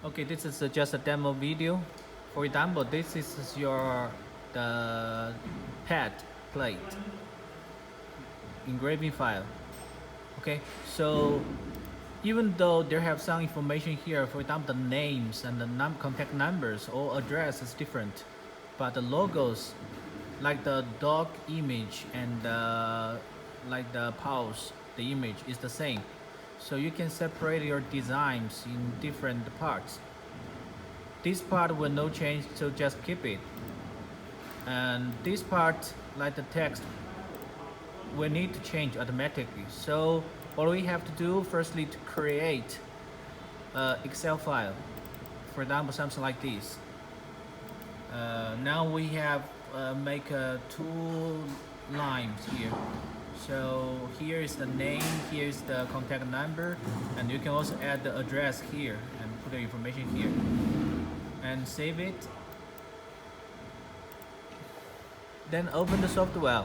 Okay, this is just a demo video. For example, this is your the pad plate engraving file. Okay, so even though there have some information here, for example, the names and the contact numbers or address is different, but the logos, like the dog image and like the pulse, the image is the same. So you can separate your designs in different parts. This part will no change, so just keep it. And this part, like the text, we need to change automatically. So what we have to do firstly to create an Excel file. For example, something like this. Now we have make two lines here. So here is the name, here is the contact number, and you can also add the address here and put the information here. And save it. Then open the software.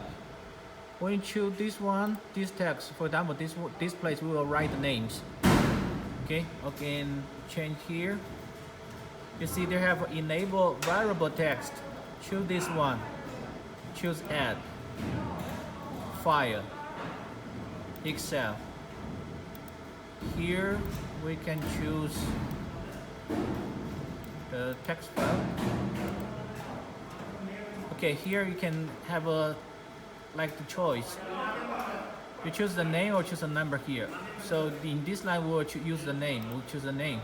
When you choose this one, this text, for example, this place we will write the names. Okay, and change here. You see they have enable variable text. Choose this one. Choose add. File. Excel. Here we can choose the text file. Okay, here you can have a like the choice. You choose the name or choose a number here. So in this line we'll use the name. We'll choose the name.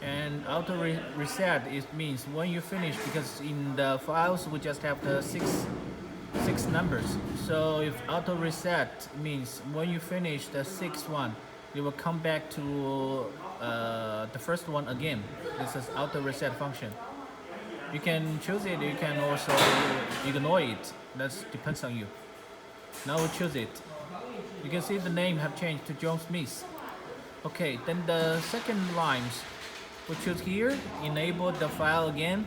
And auto reset it means when you finish, because in the files we just have the six numbers. So if auto reset means when you finish the sixth one, it will come back to the first one again. This is auto reset function. You can choose it, you can also ignore it. That depends on you. Now we choose it. You can see the name have changed to John Smith. Okay, then the second lines we choose here, enable the file again,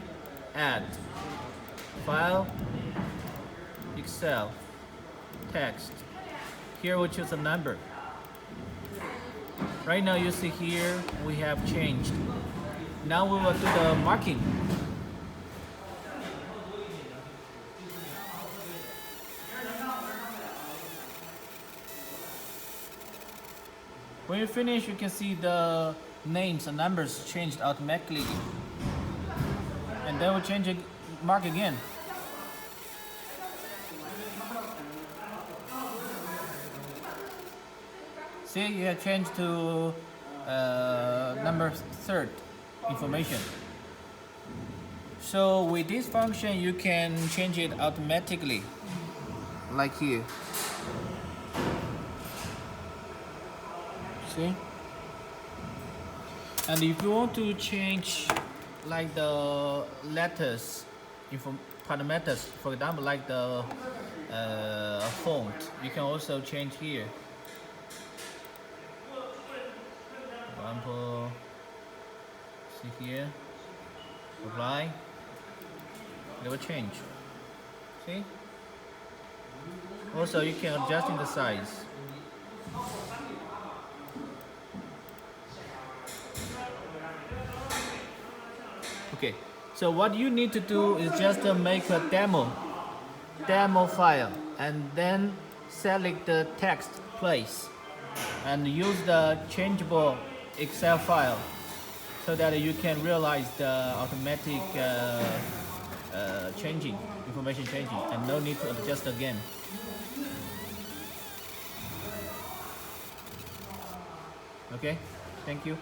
add, file, Excel, text. Here we choose a number. Right now you see here we have changed. Now we will do the marking. When you finish, you can see the names and numbers changed automatically. And then we'll change it, mark again. See, you have changed to number third information. So with this function, you can change it automatically, like here. See? And if you want to change like the letters, parameters, for example, like the font, you can also change here. For example, see here, apply, it will change. See? Also, you can adjust in the size. Okay, so what you need to do is just make a demo file, and then select the text place and use the changeable Excel file so that you can realize the automatic information changing, and no need to adjust again. Okay, thank you.